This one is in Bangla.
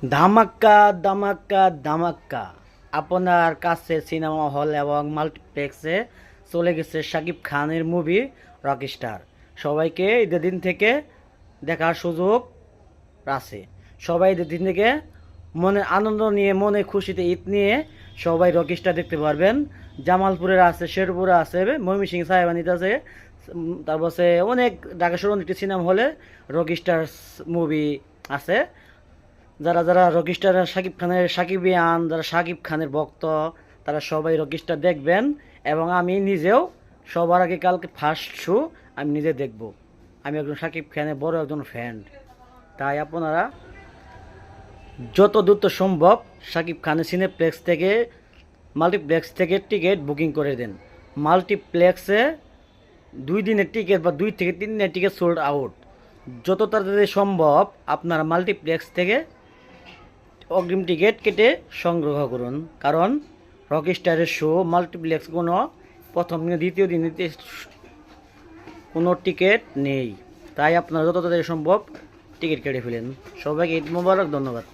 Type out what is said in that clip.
ধামাক্কা ধামাক্কা ধামাক্কা আপনার কাছে সিনেমা হল এবং মাল্টিপ্লেক্সে চলে গেছে শাকিব খানের মুভি রকস্টার। সবাইকে ঈদের দিন থেকে দেখার সুযোগ আছে। সবাই ঈদের দিন থেকে মনে আনন্দ নিয়ে, মনে খুশিতে ঈদ নিয়ে সবাই রকস্টার দেখতে পারবেন। জামালপুরের আছে, শেরপুরে আছে, ময়মনসিংহ সাহেবানিতে আছে, তারপর অনেক ঢাকা শহরের অনেকটি সিনেমা হলে রকস্টার মুভি আছে। যারা যারা রকিস্টার সাকিবিয়ান, যারা শাকিব খানের ভক্ত, তারা সবাই রকিস্টার দেখবেন। এবং আমি নিজেও সবার আগে কালকে ফার্স্ট শো আমি নিজে দেখব। আমি একজন শাকিব খানের বড় একজন ফ্যান। তাই আপনারা যত দ্রুত সম্ভব শাকিব খানের সিনেপ্লেক্স থেকে, মাল্টিপ্লেক্স থেকে টিকিট বুকিং করে দেন। মাল্টিপ্লেক্সে 2 দিনের টিকিট বা 2 থেকে 3 দিনের টিকিট সোল্ড আউট। যত তাড়াতাড়ি সম্ভব আপনারা মাল্টিপ্লেক্স থেকে অগ্রিম টিকিট কেটে সংগ্রহ করুন, কারণ রকস্টারের শো মাল্টিপ্লেক্স কোনো প্রথম দিনে, দ্বিতীয় দিনে কোনো টিকিট নেই। তাই আপনারা যত তাড়াতাড়ি সম্ভব টিকিট কেটে ফেলেন। সবাইকে ঈদ মোবারক, ধন্যবাদ।